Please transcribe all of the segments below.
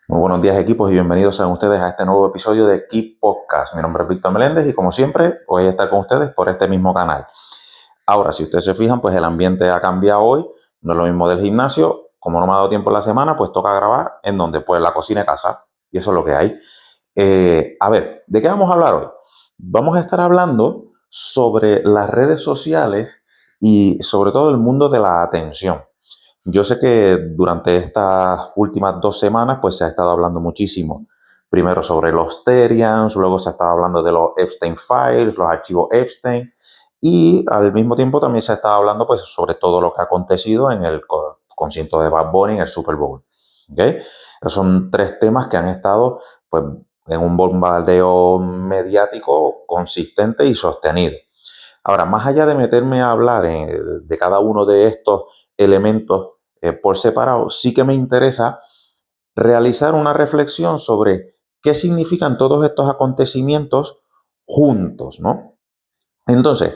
Muy buenos días, equipos, y bienvenidos sean ustedes a este nuevo episodio de Key Podcast. Mi nombre es Víctor Meléndez y como siempre voy a estar con ustedes por este mismo canal. Ahora, si ustedes se fijan, pues el ambiente ha cambiado hoy. No es lo mismo del gimnasio. Como no me ha dado tiempo en la semana, pues toca grabar en donde, pues, la cocina de casa. Y eso es lo que hay. A ver, ¿de qué vamos a hablar hoy? Vamos a estar hablando sobre las redes sociales y sobre todo el mundo de la atención. Yo sé que durante estas últimas 2 semanas pues se ha estado hablando muchísimo. Primero sobre los Terians, luego se ha estado hablando de los Epstein Files, los archivos Epstein, y al mismo tiempo también se ha estado hablando pues sobre todo lo que ha acontecido en el concierto de Bad Bunny en el Super Bowl. ¿Okay? Esos son tres temas que han estado pues en un bombardeo mediático consistente y sostenido. Ahora, más allá de meterme a hablar de cada uno de estos elementos por separado, sí que me interesa realizar una reflexión sobre qué significan todos estos acontecimientos juntos, ¿no? Entonces,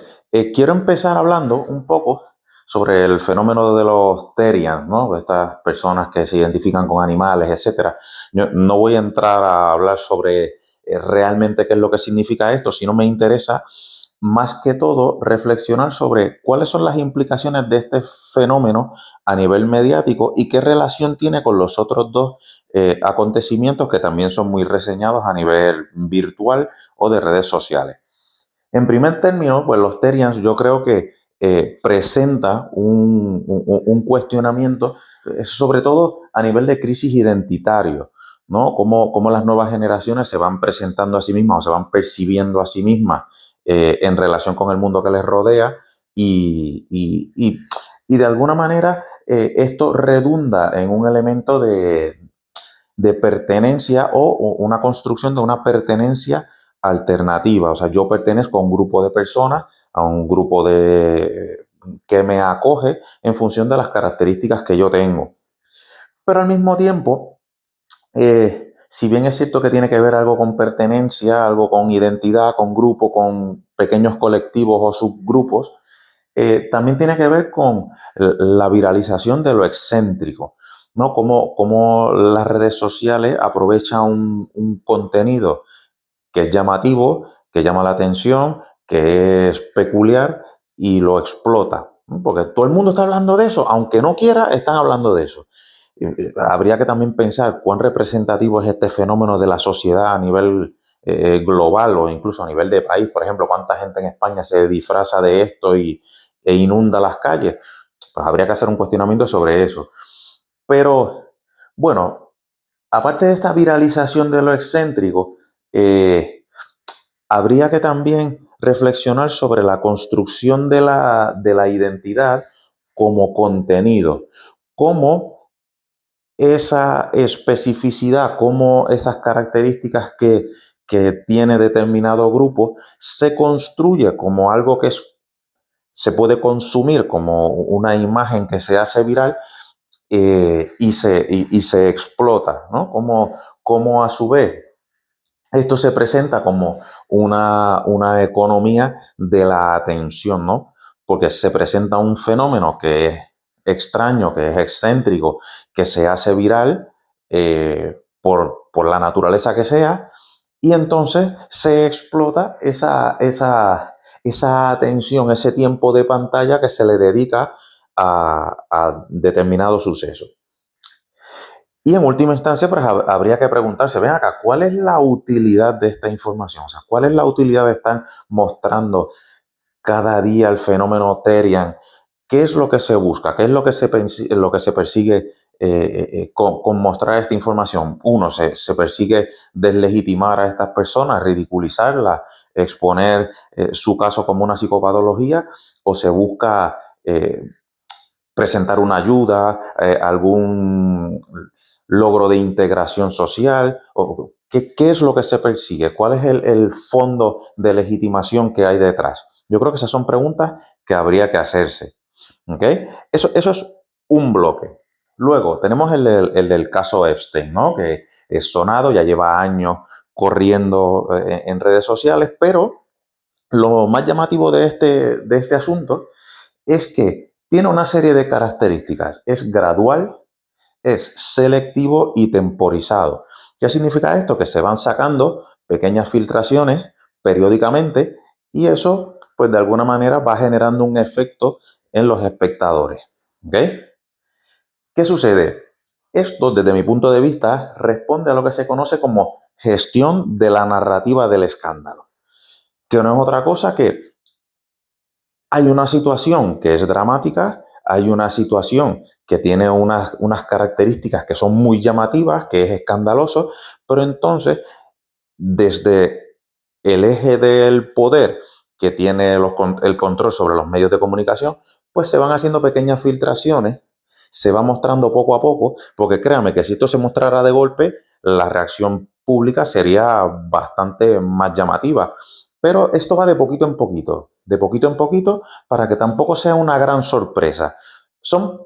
quiero empezar hablando un poco sobre el fenómeno de los Terians, ¿no? Estas personas que se identifican con animales, etcétera. Yo no voy a entrar a hablar sobre realmente qué es lo que significa esto, sino me interesa más que todo reflexionar sobre cuáles son las implicaciones de este fenómeno a nivel mediático y qué relación tiene con los otros dos acontecimientos que también son muy reseñados a nivel virtual o de redes sociales. En primer término, pues los Terians yo creo que presenta un cuestionamiento, sobre todo a nivel de crisis identitario, ¿no? Cómo las nuevas generaciones se van presentando a sí mismas o se van percibiendo a sí mismas en relación con el mundo que les rodea y de alguna manera esto redunda en un elemento de pertenencia o una construcción de una pertenencia alternativa. O sea, yo pertenezco a un grupo de personas, a un grupo que me acoge en función de las características que yo tengo. Pero al mismo tiempo, si bien es cierto que tiene que ver algo con pertenencia, algo con identidad, con grupo, con pequeños colectivos o subgrupos, también tiene que ver con la viralización de lo excéntrico, ¿no? Cómo las redes sociales aprovechan un contenido que es llamativo, que llama la atención, que es peculiar y lo explota, ¿no? Porque todo el mundo está hablando de eso, aunque no quiera, están hablando de eso. Habría que también pensar cuán representativo es este fenómeno de la sociedad a nivel global o incluso a nivel de país. Por ejemplo, cuánta gente en España se disfraza de esto e inunda las calles. Pues habría que hacer un cuestionamiento sobre eso. Pero, bueno, aparte de esta viralización de lo excéntrico, habría que también reflexionar sobre la construcción de la identidad como contenido, cómo esa especificidad, cómo esas características que tiene determinado grupo se construye como algo que se puede consumir, como una imagen que se hace viral y se explota, ¿no? Como a su vez esto se presenta como una economía de la atención, ¿no? Porque se presenta un fenómeno que es extraño, que es excéntrico, que se hace viral por la naturaleza que sea, y entonces se explota esa atención, ese tiempo de pantalla que se le dedica a determinado suceso. Y en última instancia, pues habría que preguntarse, ven acá, ¿cuál es la utilidad de esta información? O sea, ¿cuál es la utilidad de estar mostrando cada día el fenómeno Terian? ¿Qué es lo que se busca? ¿Qué es lo que se persigue con mostrar esta información? Uno, se persigue deslegitimar a estas personas, ridiculizarlas, exponer su caso como una psicopatología, o se busca presentar una ayuda, algún logro de integración social, o qué es lo que se persigue, cuál es el fondo de legitimación que hay detrás. Yo creo que esas son preguntas que habría que hacerse. ¿Okay? Eso es un bloque. Luego tenemos el del caso Epstein, ¿no? Que es sonado, ya lleva años corriendo en redes sociales, pero lo más llamativo de este asunto es que tiene una serie de características. Es gradual, es selectivo y temporizado. ¿Qué significa esto? Que se van sacando pequeñas filtraciones periódicamente y eso, pues de alguna manera va generando un efecto en los espectadores. ¿Ok? ¿Qué sucede? Esto, desde mi punto de vista, responde a lo que se conoce como gestión de la narrativa del escándalo, que no es otra cosa que hay una situación que es dramática, hay una situación que tiene unas características que son muy llamativas, que es escandaloso, pero entonces desde el eje del poder que tiene el control sobre los medios de comunicación, pues se van haciendo pequeñas filtraciones, se va mostrando poco a poco, porque créanme que si esto se mostrara de golpe, la reacción pública sería bastante más llamativa. Pero esto va de poquito en poquito, para que tampoco sea una gran sorpresa. Son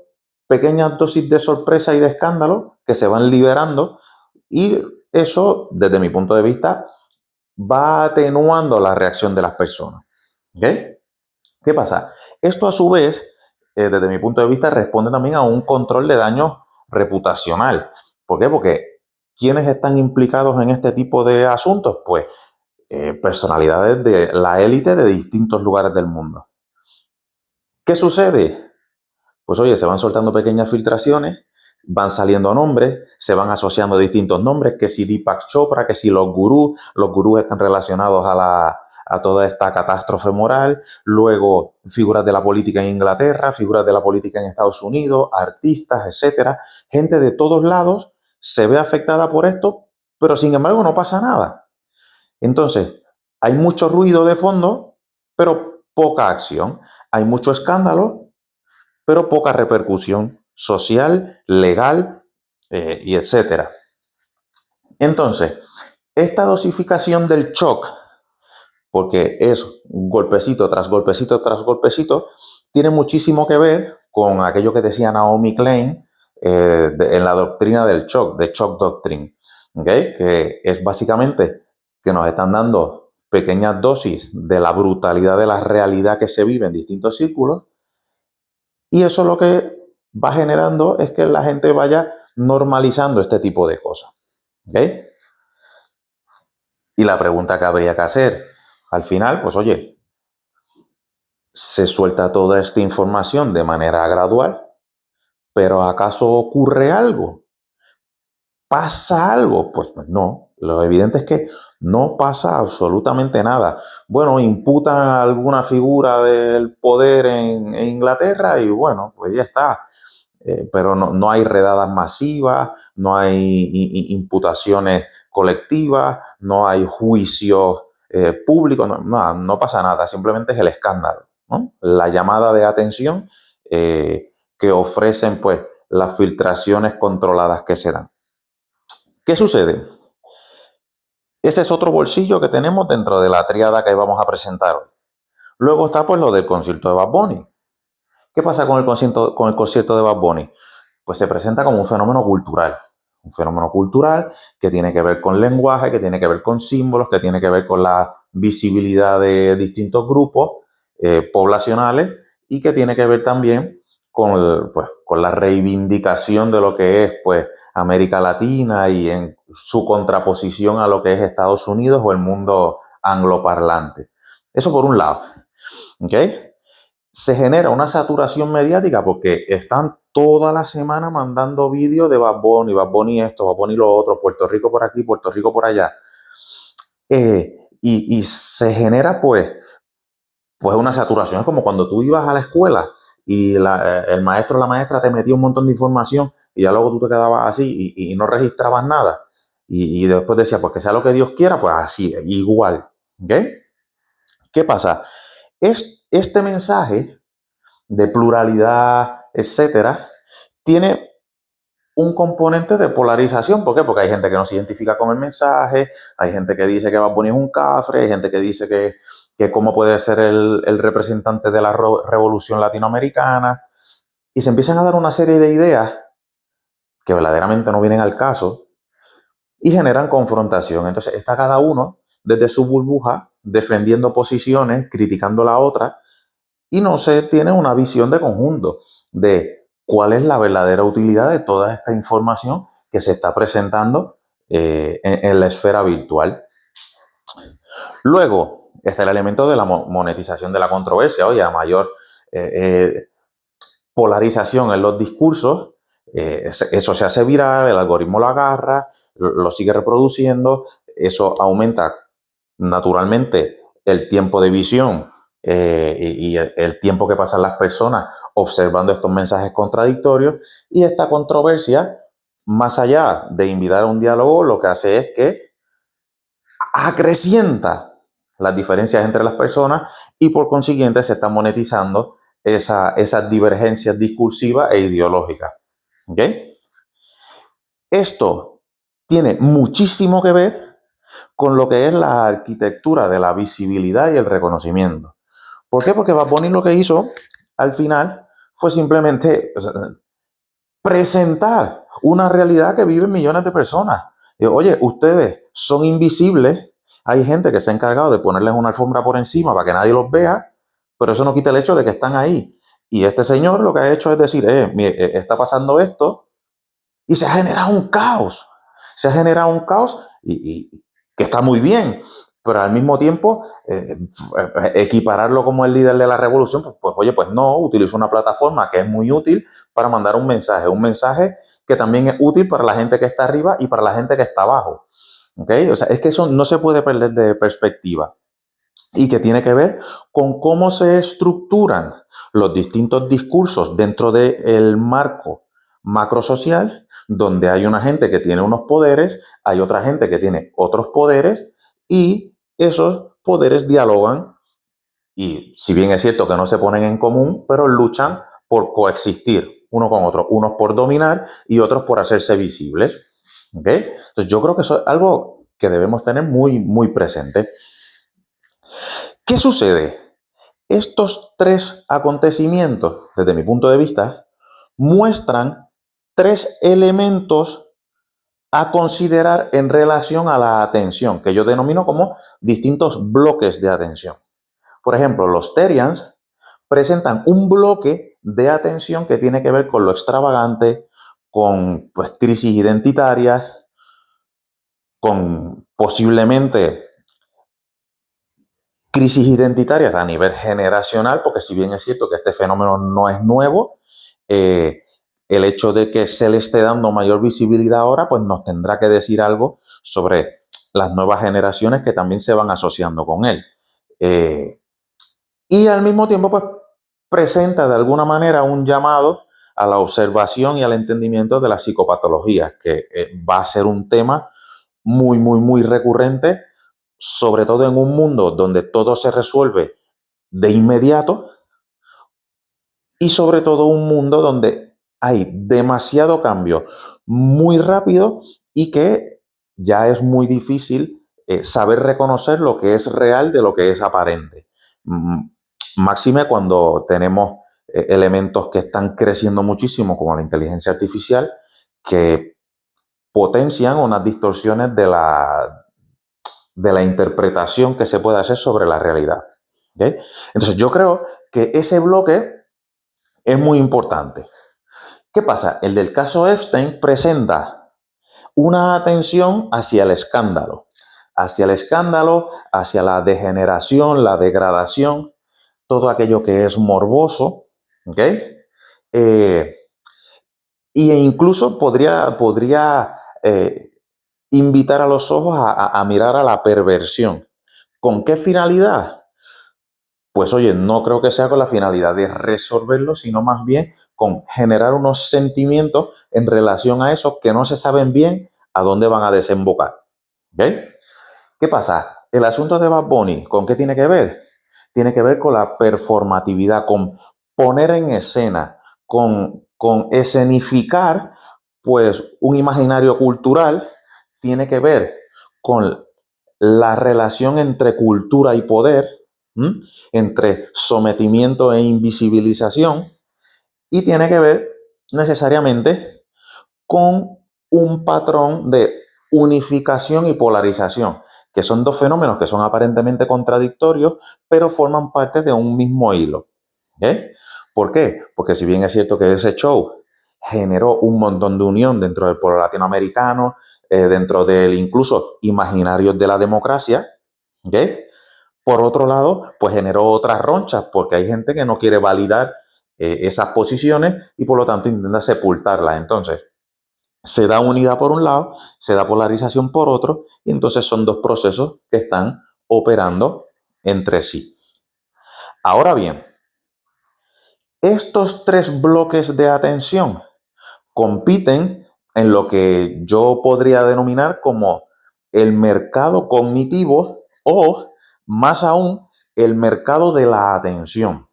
pequeñas dosis de sorpresa y de escándalo que se van liberando y eso, desde mi punto de vista, va atenuando la reacción de las personas. ¿Ok? ¿Qué pasa? Esto a su vez, desde mi punto de vista, responde también a un control de daño reputacional. ¿Por qué? Porque ¿quiénes están implicados en este tipo de asuntos? Pues personalidades de la élite de distintos lugares del mundo. ¿Qué sucede? Pues oye, se van soltando pequeñas filtraciones, van saliendo nombres, se van asociando distintos nombres, que si Deepak Chopra, que si los gurús están relacionados a toda esta catástrofe moral, luego figuras de la política en Inglaterra, figuras de la política en Estados Unidos, artistas, etcétera, gente de todos lados se ve afectada por esto, pero sin embargo no pasa nada. Entonces, hay mucho ruido de fondo, pero poca acción. Hay mucho escándalo, pero poca repercusión social, legal y etcétera. Entonces, esta dosificación del shock, porque es golpecito tras golpecito tras golpecito, tiene muchísimo que ver con aquello que decía Naomi Klein en la doctrina del shock, de shock doctrine, ¿okay? Que es básicamente que nos están dando pequeñas dosis de la brutalidad de la realidad que se vive en distintos círculos. Y eso lo que va generando es que la gente vaya normalizando este tipo de cosas. ¿Ok? Y la pregunta que habría que hacer al final, pues oye, se suelta toda esta información de manera gradual, pero ¿acaso ocurre algo? ¿Pasa algo? Pues no. Lo evidente es que no pasa absolutamente nada. Bueno, imputan a alguna figura del poder en Inglaterra y bueno, pues ya está. Pero no hay redadas masivas, no hay imputaciones colectivas, no hay juicios públicos, no pasa nada, simplemente es el escándalo, ¿no? La llamada de atención que ofrecen pues las filtraciones controladas que se dan. ¿Qué sucede? Ese es otro bolsillo que tenemos dentro de la tríada que vamos a presentar hoy. Luego está pues lo del concierto de Bad Bunny. ¿Qué pasa con el concierto de Bad Bunny? Pues se presenta como un fenómeno cultural que tiene que ver con lenguaje, que tiene que ver con símbolos, que tiene que ver con la visibilidad de distintos grupos poblacionales y que tiene que ver también con la reivindicación de lo que es pues, América Latina y en su contraposición a lo que es Estados Unidos o el mundo angloparlante. Eso por un lado. ¿Okay? Se genera una saturación mediática porque están toda la semana mandando vídeos de Bad Bunny esto, Bad Bunny lo otro, Puerto Rico por aquí, Puerto Rico por allá. Y se genera pues una saturación. Es como cuando tú ibas a la escuela y el maestro o la maestra te metía un montón de información y ya luego tú te quedabas así y no registrabas nada. Y después decía, pues que sea lo que Dios quiera, pues así, igual. ¿Okay? ¿Qué pasa? Este mensaje de pluralidad, etcétera, tiene un componente de polarización. ¿Por qué? Porque hay gente que no se identifica con el mensaje, hay gente que dice que Bad Bunny es un cafre, hay gente que dice que cómo puede ser el representante de la revolución latinoamericana, y se empiezan a dar una serie de ideas que verdaderamente no vienen al caso y generan confrontación. Entonces está cada uno desde su burbuja defendiendo posiciones, criticando la otra, y no se tiene una visión de conjunto de cuál es la verdadera utilidad de toda esta información que se está presentando en la esfera virtual. Luego está el elemento de la monetización de la controversia. Oye, a mayor polarización en los discursos, eso se hace viral, el algoritmo lo agarra, lo sigue reproduciendo, eso aumenta naturalmente el tiempo de visión y el tiempo que pasan las personas observando estos mensajes contradictorios, y esta controversia, más allá de invitar a un diálogo, lo que hace es que acrecienta las diferencias entre las personas y por consiguiente se están monetizando esas divergencias discursivas e ideológicas. ¿Okay? Esto tiene muchísimo que ver con lo que es la arquitectura de la visibilidad y el reconocimiento. ¿Por qué? Porque Bad Bunny lo que hizo al final fue simplemente presentar una realidad que viven millones de personas. Oye, ustedes son invisibles. Hay gente que se ha encargado de ponerles una alfombra por encima para que nadie los vea, pero eso no quita el hecho de que están ahí. Y este señor lo que ha hecho es decir, mire, está pasando esto, y se ha generado un caos. Se ha generado un caos y que está muy bien, pero al mismo tiempo equipararlo como el líder de la revolución, oye, pues no, utiliza una plataforma que es muy útil para mandar un mensaje que también es útil para la gente que está arriba y para la gente que está abajo. ¿Okay? O sea, es que eso no se puede perder de perspectiva y que tiene que ver con cómo se estructuran los distintos discursos dentro del marco macrosocial, donde hay una gente que tiene unos poderes, hay otra gente que tiene otros poderes, y esos poderes dialogan, y si bien es cierto que no se ponen en común, pero luchan por coexistir uno con otro, unos por dominar y otros por hacerse visibles. ¿Okay? Entonces yo creo que eso es algo que debemos tener muy, muy presente. ¿Qué sucede? Estos tres acontecimientos, desde mi punto de vista, muestran tres elementos a considerar en relación a la atención, que yo denomino como distintos bloques de atención. Por ejemplo, los Therians presentan un bloque de atención que tiene que ver con lo extravagante, con pues, crisis identitarias, con posiblemente crisis identitarias a nivel generacional, porque si bien es cierto que este fenómeno no es nuevo, el hecho de que se le esté dando mayor visibilidad ahora, pues nos tendrá que decir algo sobre las nuevas generaciones que también se van asociando con él. Y al mismo tiempo, pues presenta de alguna manera un llamado a la observación y al entendimiento de las psicopatologías, que va a ser un tema muy, muy, muy recurrente, sobre todo en un mundo donde todo se resuelve de inmediato y sobre todo un mundo donde hay demasiado cambio muy rápido y que ya es muy difícil saber reconocer lo que es real de lo que es aparente. Máxime cuando tenemos elementos que están creciendo muchísimo como la inteligencia artificial, que potencian unas distorsiones de la interpretación que se puede hacer sobre la realidad. ¿Okay? Entonces yo creo que ese bloque es muy importante. ¿Qué pasa? El del caso Epstein presenta una atención hacia la degeneración, la degradación, todo aquello que es morboso, ¿ok? Y incluso podría invitar a los ojos a mirar a la perversión. ¿Con qué finalidad? Pues oye, no creo que sea con la finalidad de resolverlo, sino más bien con generar unos sentimientos en relación a eso que no se saben bien a dónde van a desembocar. ¿Okay? ¿Qué pasa? El asunto de Bad Bunny, ¿con qué tiene que ver? Tiene que ver con la performatividad, con poner en escena, con escenificar, pues un imaginario cultural. Tiene que ver con la relación entre cultura y poder, entre sometimiento e invisibilización, y tiene que ver necesariamente con un patrón de unificación y polarización, que son dos fenómenos que son aparentemente contradictorios, pero forman parte de un mismo hilo. ¿Okay? ¿Por qué? Porque si bien es cierto que ese show generó un montón de unión dentro del pueblo latinoamericano, dentro del incluso imaginarios de la democracia, ¿ok? Por otro lado, pues generó otras ronchas porque hay gente que no quiere validar esas posiciones y por lo tanto intenta sepultarlas. Entonces, se da unidad por un lado, se da polarización por otro y entonces son dos procesos que están operando entre sí. Ahora bien, estos tres bloques de atención compiten en lo que yo podría denominar como el mercado cognitivo o, más aún, el mercado de la atención.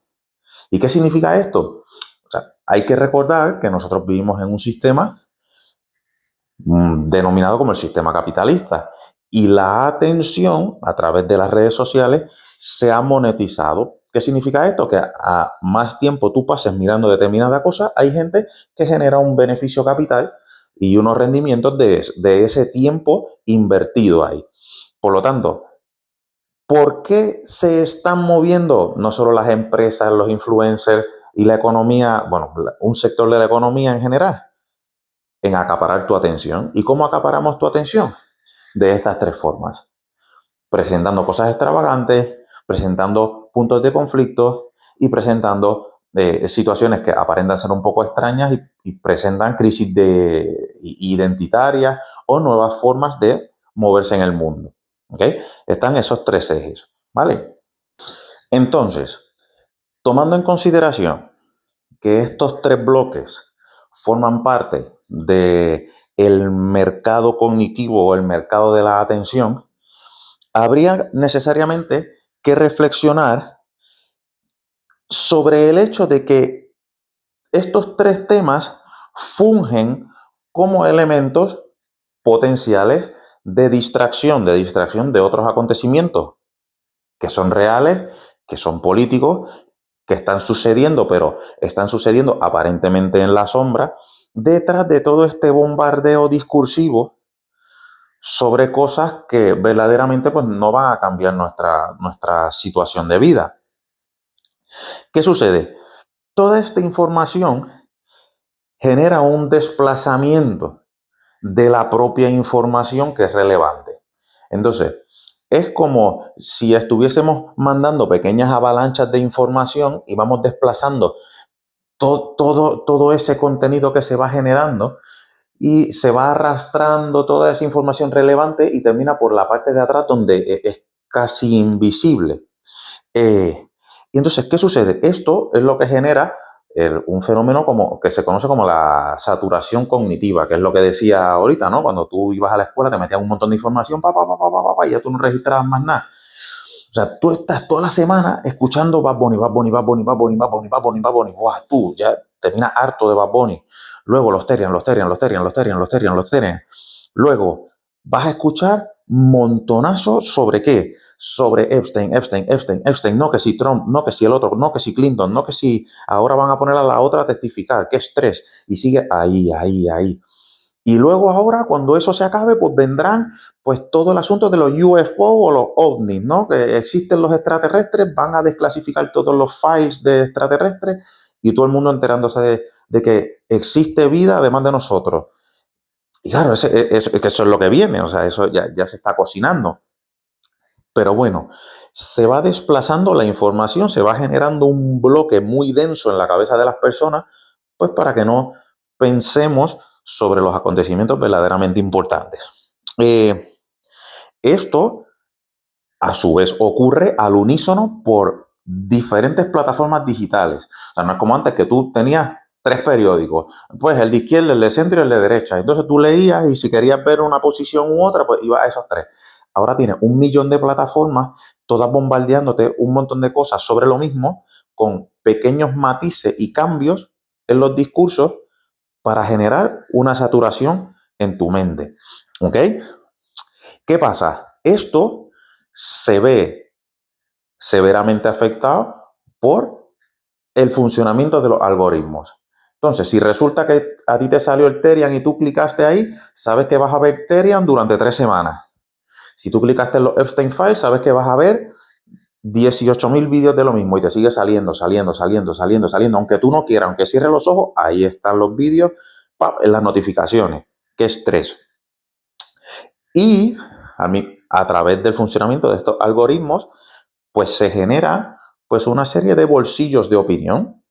¿Y qué significa esto? O sea, hay que recordar que nosotros vivimos en un sistema denominado como el sistema capitalista y la atención a través de las redes sociales se ha monetizado. ¿Qué significa esto? Que a más tiempo tú pases mirando determinada cosa, hay gente que genera un beneficio capital y unos rendimientos de ese tiempo invertido ahí. Por lo tanto, ¿por qué se están moviendo no solo las empresas, los influencers y la economía, bueno, un sector de la economía en general? En acaparar tu atención. ¿Y cómo acaparamos tu atención? De estas tres formas. Presentando cosas extravagantes, presentando puntos de conflicto y presentando situaciones que aparentan ser un poco extrañas y presentan crisis identitarias o nuevas formas de moverse en el mundo. ¿Okay? Están esos tres ejes. ¿Vale? Entonces, tomando en consideración que estos tres bloques forman parte de el mercado cognitivo o el mercado de la atención, habría necesariamente que reflexionar sobre el hecho de que estos tres temas fungen como elementos potenciales de distracción de otros acontecimientos que son reales, que son políticos, que están sucediendo, pero están sucediendo aparentemente en la sombra, detrás de todo este bombardeo discursivo sobre cosas que verdaderamente pues, no van a cambiar nuestra situación de vida. ¿Qué sucede? Toda esta información genera un desplazamiento de la propia información que es relevante. Entonces, es como si estuviésemos mandando pequeñas avalanchas de información y vamos desplazando todo ese contenido que se va generando y se va arrastrando toda esa información relevante y termina por la parte de atrás donde es casi invisible. Y entonces, ¿qué sucede? Esto es lo que genera un fenómeno como, que se conoce como la saturación cognitiva, que es lo que decía ahorita, ¿no? Cuando tú ibas a la escuela, te metían un montón de información, y ya tú no registrabas más nada. O sea, tú estás toda la semana escuchando Bad Bunny, Bad Bunny, Bad Bunny, Bad Bunny, Bad Bunny, Bad Bunny, Bad Bunny. Buah, tú ya terminas harto de Bad Bunny. Luego los Terian. Luego vas a escuchar montonazos sobre qué. Sobre Epstein. No que si Trump, no que si el otro, no que si Clinton, no que si ahora van a poner a la otra a testificar. Qué estrés. Y sigue ahí. Y luego ahora, cuando eso se acabe, pues vendrán pues todo el asunto de los UFO o los ovnis, ¿no? Que existen los extraterrestres, van a desclasificar todos los files de extraterrestres y todo el mundo enterándose de que existe vida además de nosotros. Y claro, que eso es lo que viene, o sea, eso ya se está cocinando. Pero bueno, se va desplazando la información, se va generando un bloque muy denso en la cabeza de las personas, pues para que no pensemos sobre los acontecimientos verdaderamente importantes. Esto, a su vez, ocurre al unísono por diferentes plataformas digitales. O sea, no es como antes que tú tenías tres periódicos, pues el de izquierda, el de centro y el de derecha. Entonces tú leías y si querías ver una posición u otra, pues ibas a esos tres. Ahora tienes 1.000.000 de plataformas, todas bombardeándote un montón de cosas sobre lo mismo, con pequeños matices y cambios en los discursos para generar una saturación en tu mente. ¿Ok? ¿Qué pasa? Esto se ve severamente afectado por el funcionamiento de los algoritmos. Entonces, si resulta que a ti te salió el Terian y tú clicaste ahí, sabes que vas a ver Terian durante 3 semanas. Si tú clicaste en los Epstein Files, sabes que vas a ver 18.000 vídeos de lo mismo y te sigue saliendo, aunque tú no quieras, aunque cierres los ojos, ahí están los vídeos, en las notificaciones. Qué estrés. Y a través del funcionamiento de estos algoritmos, pues se genera pues una serie de bolsillos de opinión,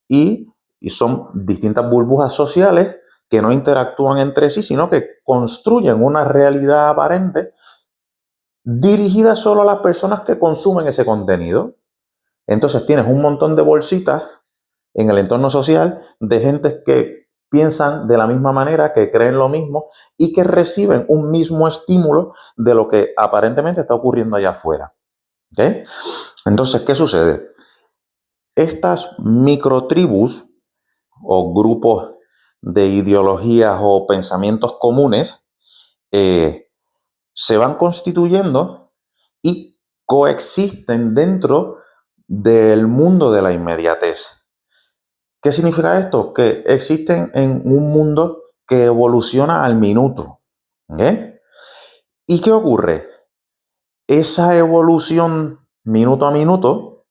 y son distintas burbujas sociales que no interactúan entre sí, sino que construyen una realidad aparente dirigida solo a las personas que consumen ese contenido. Entonces tienes un montón de bolsitas en el entorno social de gente que piensan de la misma manera, que creen lo mismo y que reciben un mismo estímulo de lo que aparentemente está ocurriendo allá afuera. ¿Okay? Entonces, ¿qué sucede? Estas microtribus o grupos de ideologías o pensamientos comunes se van constituyendo y coexisten dentro del mundo de la inmediatez. ¿Qué significa esto? Que existen en un mundo que evoluciona al minuto. ¿Okay? ¿Y qué ocurre? Esa evolución minuto a minuto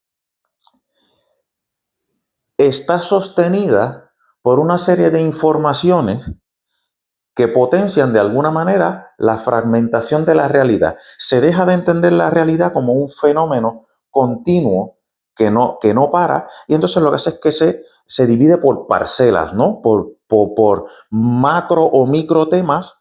está sostenida por una serie de informaciones que potencian de alguna manera la fragmentación de la realidad. Se deja de entender la realidad como un fenómeno continuo que no para, y entonces lo que hace es que se divide por parcelas, ¿no? Por macro o micro temas,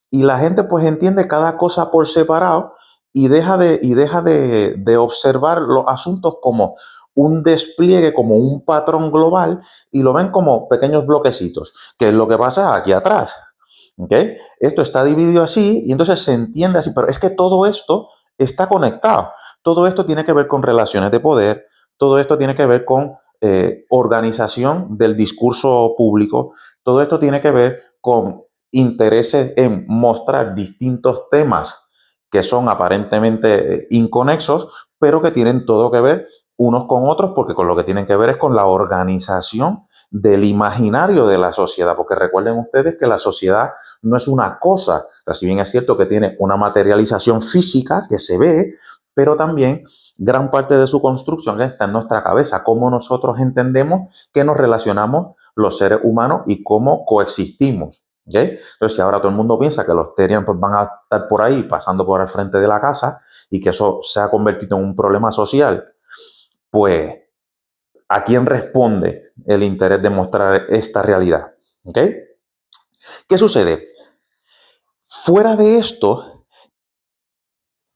y la gente pues entiende cada cosa por separado y deja de observar los asuntos como un despliegue, como un patrón global, y lo ven como pequeños bloquecitos. ¿Qué es lo que pasa aquí atrás? ¿Okay? Esto está dividido así y entonces se entiende así, pero es que todo esto está conectado. Todo esto tiene que ver con relaciones de poder, todo esto tiene que ver con organización del discurso público, todo esto tiene que ver con intereses en mostrar distintos temas que son aparentemente inconexos, pero que tienen todo que ver unos con otros, porque con lo que tienen que ver es con la organización del imaginario de la sociedad, porque recuerden ustedes que la sociedad no es una cosa, o sea, si bien es cierto que tiene una materialización física que se ve, pero también gran parte de su construcción está en nuestra cabeza, cómo nosotros entendemos que nos relacionamos los seres humanos y cómo coexistimos. ¿Okay? Entonces, si ahora todo el mundo piensa que los Terians pues, van a estar por ahí pasando por el frente de la casa y que eso se ha convertido en un problema social, pues, ¿a quién responde el interés de mostrar esta realidad? ¿Okay? ¿Qué sucede? Fuera de esto,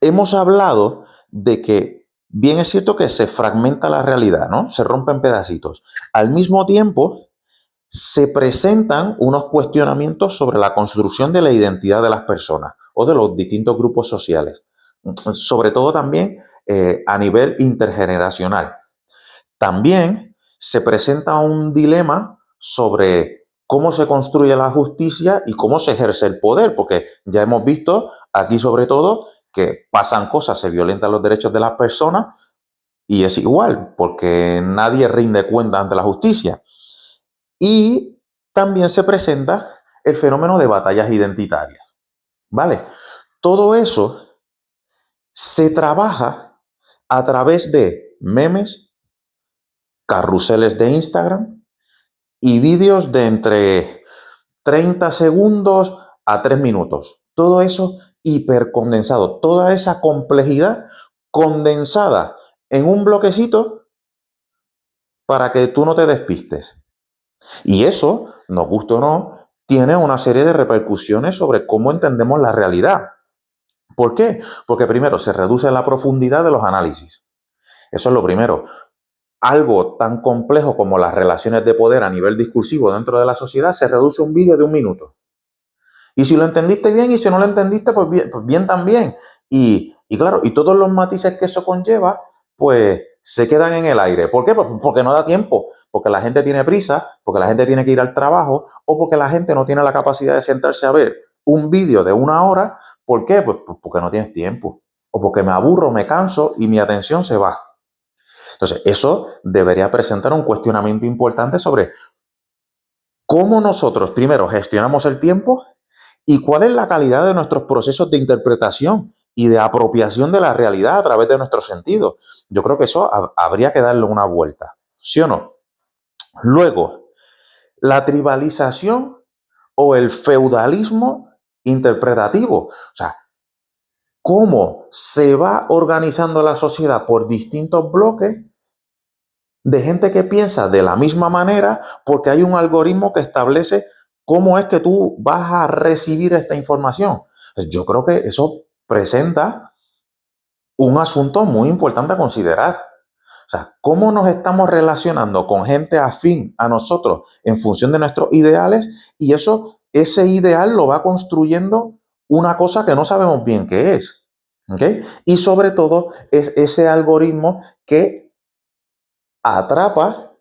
hemos hablado de que bien es cierto que se fragmenta la realidad, ¿no? Se rompe en pedacitos. Al mismo tiempo, se presentan unos cuestionamientos sobre la construcción de la identidad de las personas o de los distintos grupos sociales, sobre todo también a nivel intergeneracional. También se presenta un dilema sobre cómo se construye la justicia y cómo se ejerce el poder, porque ya hemos visto aquí sobre todo que pasan cosas, se violentan los derechos de las personas y es igual, porque nadie rinde cuenta ante la justicia. Y también se presenta el fenómeno de batallas identitarias, ¿vale? Todo eso se trabaja a través de memes, carruseles de Instagram y vídeos de entre 30 segundos a 3 minutos. Todo eso hipercondensado, toda esa complejidad condensada en un bloquecito para que tú no te despistes. Y eso, nos guste o no, tiene una serie de repercusiones sobre cómo entendemos la realidad. ¿Por qué? Porque primero se reduce la profundidad de los análisis. Eso es lo primero. Algo tan complejo como las relaciones de poder a nivel discursivo dentro de la sociedad se reduce a un vídeo de 1 minuto. Y si lo entendiste bien y si no lo entendiste, pues bien también. Y claro, y todos los matices que eso conlleva, pues se quedan en el aire. ¿Por qué? Pues porque no da tiempo, porque la gente tiene prisa, porque la gente tiene que ir al trabajo o porque la gente no tiene la capacidad de sentarse a ver un vídeo de 1 hora. ¿Por qué? Pues porque no tienes tiempo. O porque me aburro, me canso y mi atención se va. Entonces, eso debería presentar un cuestionamiento importante sobre cómo nosotros primero gestionamos el tiempo y cuál es la calidad de nuestros procesos de interpretación y de apropiación de la realidad a través de nuestros sentidos. Yo creo que eso habría que darle una vuelta, ¿sí o no? Luego, la tribalización o el feudalismo interpretativo. O sea, cómo se va organizando la sociedad por distintos bloques de gente que piensa de la misma manera porque hay un algoritmo que establece cómo es que tú vas a recibir esta información. Pues yo creo que eso presenta un asunto muy importante a considerar. O sea, cómo nos estamos relacionando con gente afín a nosotros en función de nuestros ideales y ese ideal lo va construyendo una cosa que no sabemos bien qué es. ¿Ok? Y sobre todo es ese algoritmo que atrapa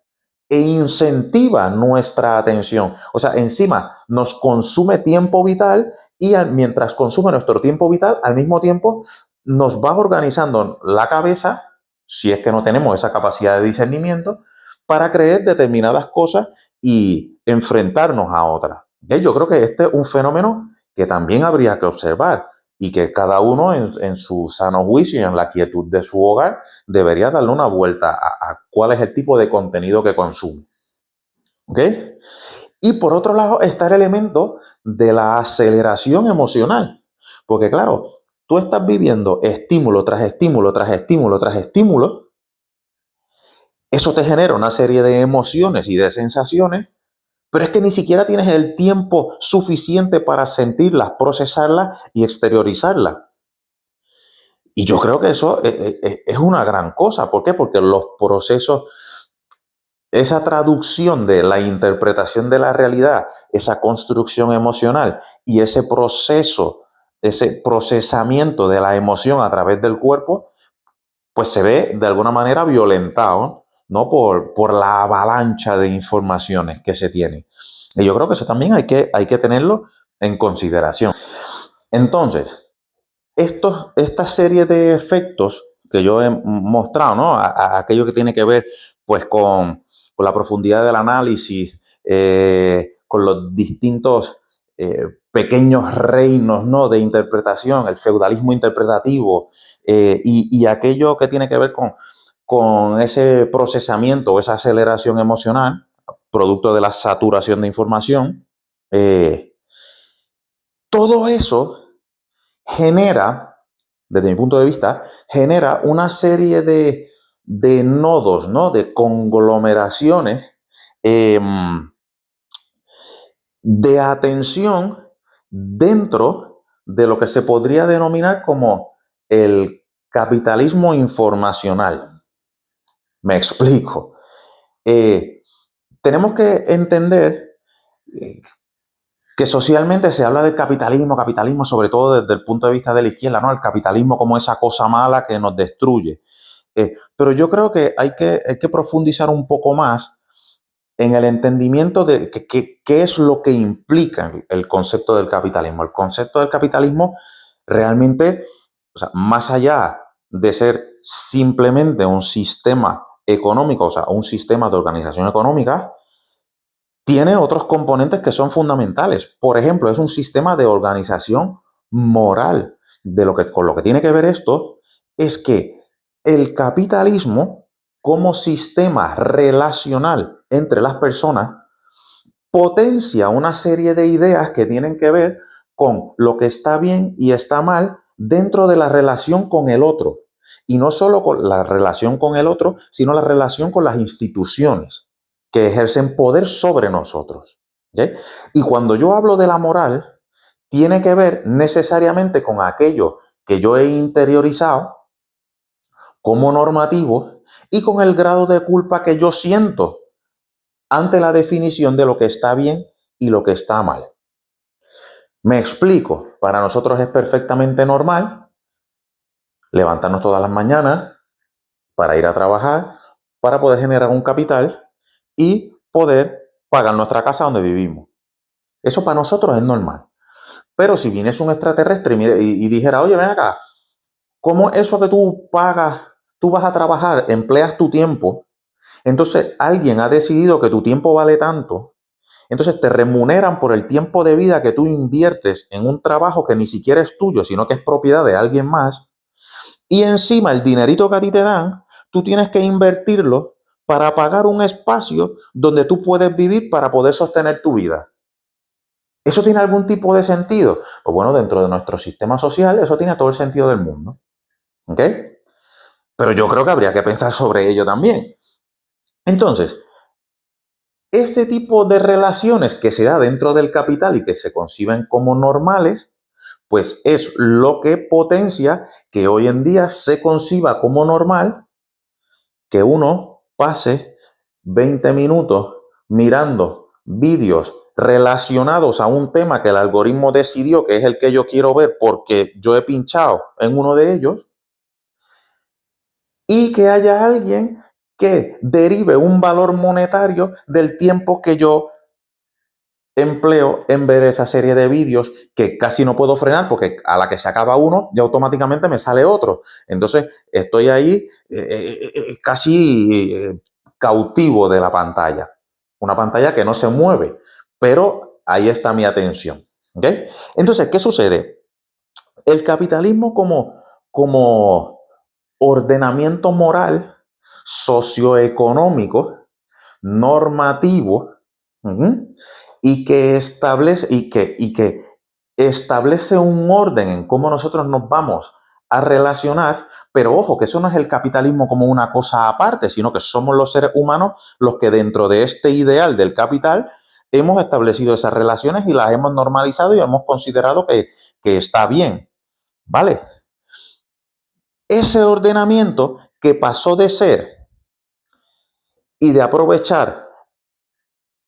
e incentiva nuestra atención. O sea, encima nos consume tiempo vital y mientras consume nuestro tiempo vital, al mismo tiempo nos va organizando la cabeza, si es que no tenemos esa capacidad de discernimiento, para creer determinadas cosas y enfrentarnos a otras. ¿Okay? Yo creo que este es un fenómeno que también habría que observar y que cada uno en su sano juicio y en la quietud de su hogar debería darle una vuelta a cuál es el tipo de contenido que consume. ¿Ok? Y por otro lado está el elemento de la aceleración emocional. Porque claro, tú estás viviendo estímulo tras estímulo, tras estímulo, tras estímulo. Eso te genera una serie de emociones y de sensaciones, pero es que ni siquiera tienes el tiempo suficiente para sentirlas, procesarlas y exteriorizarlas. Y yo creo que eso es una gran cosa. ¿Por qué? Porque los procesos, esa traducción de la interpretación de la realidad, esa construcción emocional y ese proceso, ese procesamiento de la emoción a través del cuerpo, pues se ve de alguna manera violentado, ¿no? Por la avalancha de informaciones que se tiene. Y yo creo que eso también hay que tenerlo en consideración. Entonces, esta serie de efectos que yo he mostrado, ¿no? Aquello que tiene que ver pues con la profundidad del análisis, con los distintos pequeños reinos, ¿no? De interpretación, el feudalismo interpretativo y aquello que tiene que ver con ese procesamiento o esa aceleración emocional, producto de la saturación de información. Todo eso genera, desde mi punto de vista, genera una serie de nodos, ¿no? De conglomeraciones eh, de atención dentro de lo que se podría denominar como el capitalismo informacional. Me explico. Tenemos que entender que socialmente se habla del capitalismo, sobre todo desde el punto de vista de la izquierda, ¿no? El capitalismo como esa cosa mala que nos destruye. Pero yo creo que hay que profundizar un poco más en el entendimiento de qué es lo que implica el concepto del capitalismo. El concepto del capitalismo realmente, o sea, más allá de ser simplemente un sistema económico, o sea, un sistema de organización económica, tiene otros componentes que son fundamentales. Por ejemplo, es un sistema de organización moral. Con lo que tiene que ver esto es que el capitalismo como sistema relacional entre las personas potencia una serie de ideas que tienen que ver con lo que está bien y está mal dentro de la relación con el otro. Y no solo con la relación con el otro, sino la relación con las instituciones que ejercen poder sobre nosotros. ¿Okay? Y cuando yo hablo de la moral, tiene que ver necesariamente con aquello que yo he interiorizado como normativo y con el grado de culpa que yo siento ante la definición de lo que está bien y lo que está mal. Me explico, para nosotros es perfectamente normal levantarnos todas las mañanas para ir a trabajar, para poder generar un capital y poder pagar nuestra casa donde vivimos. Eso para nosotros es normal. Pero si viniese un extraterrestre y dijera, oye, ven acá, ¿cómo eso que tú pagas, tú vas a trabajar, empleas tu tiempo, entonces alguien ha decidido que tu tiempo vale tanto Entonces te remuneran por el tiempo de vida que tú inviertes en un trabajo que ni siquiera es tuyo, sino que es propiedad de alguien más. Y encima el dinerito que a ti te dan, tú tienes que invertirlo para pagar un espacio donde tú puedes vivir para poder sostener tu vida. ¿Eso tiene algún tipo de sentido? Pues bueno, dentro de nuestro sistema social, eso tiene todo el sentido del mundo. ¿Ok? Pero yo creo que habría que pensar sobre ello también. Entonces, este tipo de relaciones que se da dentro del capital y que se conciben como normales, pues es lo que potencia que hoy en día se conciba como normal que uno pase 20 minutos mirando vídeos relacionados a un tema que el algoritmo decidió que es el que yo quiero ver porque yo he pinchado en uno de ellos, y que haya alguien que derive un valor monetario del tiempo que yo empleo en ver esa serie de vídeos que casi no puedo frenar porque a la que se acaba uno ya automáticamente me sale otro. Entonces estoy ahí casi cautivo de la pantalla. Una pantalla que no se mueve, pero ahí está mi atención. ¿Okay? Entonces, ¿qué sucede? El capitalismo como ordenamiento moral, socioeconómico, normativo, y que establece un orden en cómo nosotros nos vamos a relacionar, pero ojo, que eso no es el capitalismo como una cosa aparte, sino que somos los seres humanos los que dentro de este ideal del capital hemos establecido esas relaciones y las hemos normalizado y hemos considerado que está bien, ¿vale? Ese ordenamiento que pasó de ser y de aprovechar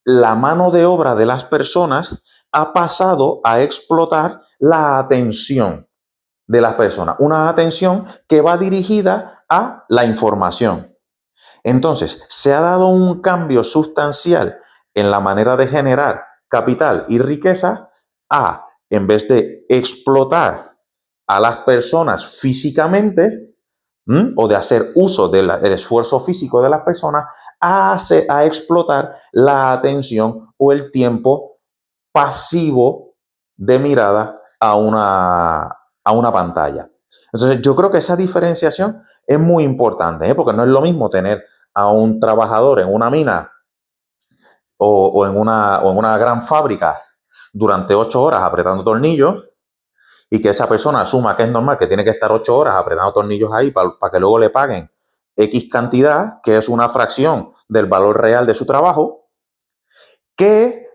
la mano de obra de las personas ha pasado a explotar la atención de las personas. Una atención que va dirigida a la información. Entonces, se ha dado un cambio sustancial en la manera de generar capital y riqueza a, en vez de explotar a las personas físicamente, o de hacer uso del esfuerzo físico de las personas, a explotar la atención o el tiempo pasivo de mirada a una pantalla. Entonces, yo creo que esa diferenciación es muy importante, porque no es lo mismo tener a un trabajador en una mina o en una gran fábrica durante 8 horas apretando tornillos y que esa persona asuma que es normal, que tiene que estar 8 horas apretando tornillos ahí para que luego le paguen X cantidad, que es una fracción del valor real de su trabajo, que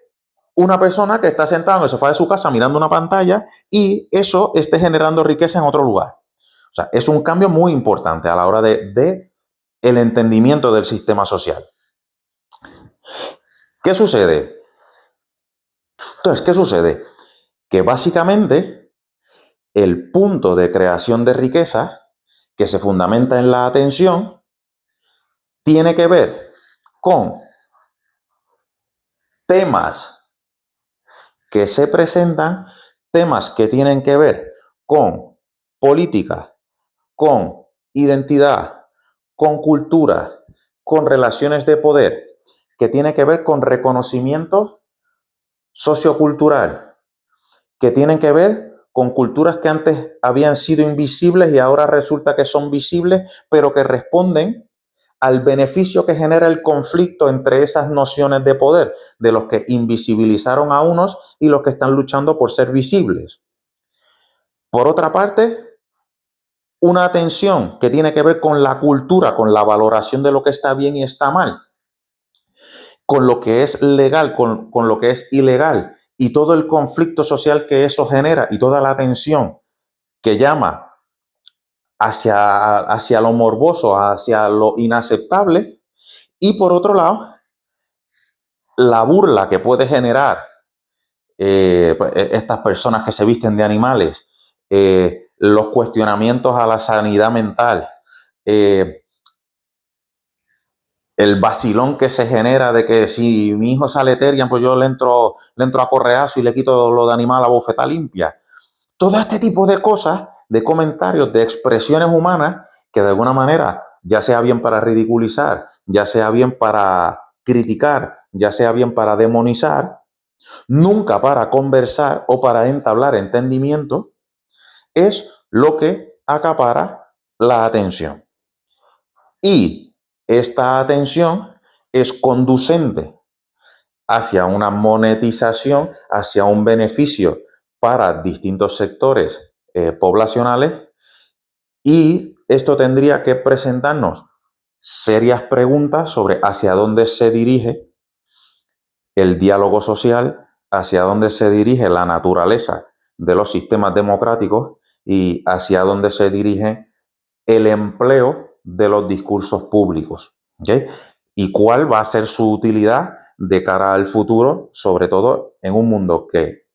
una persona que está sentada en el sofá de su casa mirando una pantalla y eso esté generando riqueza en otro lugar. O sea, es un cambio muy importante a la hora de el entendimiento del sistema social. ¿Qué sucede? Entonces, ¿qué sucede? Que básicamente el punto de creación de riqueza que se fundamenta en la atención tiene que ver con temas que se presentan, temas que tienen que ver con política, con identidad, con cultura, con relaciones de poder, que tiene que ver con reconocimiento sociocultural, que tienen que ver con culturas que antes habían sido invisibles y ahora resulta que son visibles, pero que responden al beneficio que genera el conflicto entre esas nociones de poder, de los que invisibilizaron a unos y los que están luchando por ser visibles. Por otra parte, una atención que tiene que ver con la cultura, con la valoración de lo que está bien y está mal, con lo que es legal, con lo que es ilegal y todo el conflicto social que eso genera y toda la tensión que llama hacia lo morboso, hacia lo inaceptable. Y por otro lado, la burla que puede generar estas personas que se visten de animales, los cuestionamientos a la sanidad mental, el vacilón que se genera de que si mi hijo sale terian, pues yo le entro a correazo y le quito lo de animal a bofeta limpia. Todo este tipo de cosas, de comentarios, de expresiones humanas que de alguna manera, ya sea bien para ridiculizar, ya sea bien para criticar, ya sea bien para demonizar, nunca para conversar o para entablar entendimiento, es lo que acapara la atención. Y esta atención es conducente hacia una monetización, hacia un beneficio para distintos sectores poblacionales, y esto tendría que presentarnos serias preguntas sobre hacia dónde se dirige el diálogo social, hacia dónde se dirige la naturaleza de los sistemas democráticos y hacia dónde se dirige el empleo de los discursos públicos. ¿Okay? Y cuál va a ser su utilidad de cara al futuro, sobre todo en un mundo que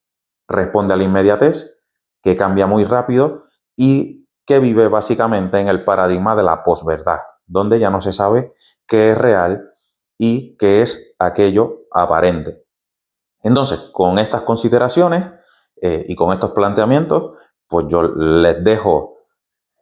responde a la inmediatez, que cambia muy rápido y que vive básicamente en el paradigma de la posverdad, donde ya no se sabe qué es real y qué es aquello aparente. Entonces, con estas consideraciones y con estos planteamientos, pues yo les dejo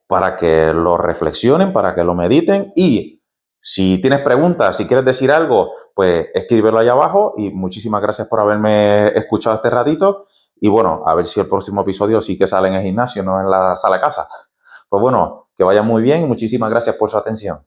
para que lo reflexionen, para que lo mediten, y si tienes preguntas, si quieres decir algo, pues escríbelo ahí abajo, y muchísimas gracias por haberme escuchado este ratito, y bueno, a ver si el próximo episodio sí que sale en el gimnasio, no en la sala de casa. Pues bueno, que vaya muy bien y muchísimas gracias por su atención.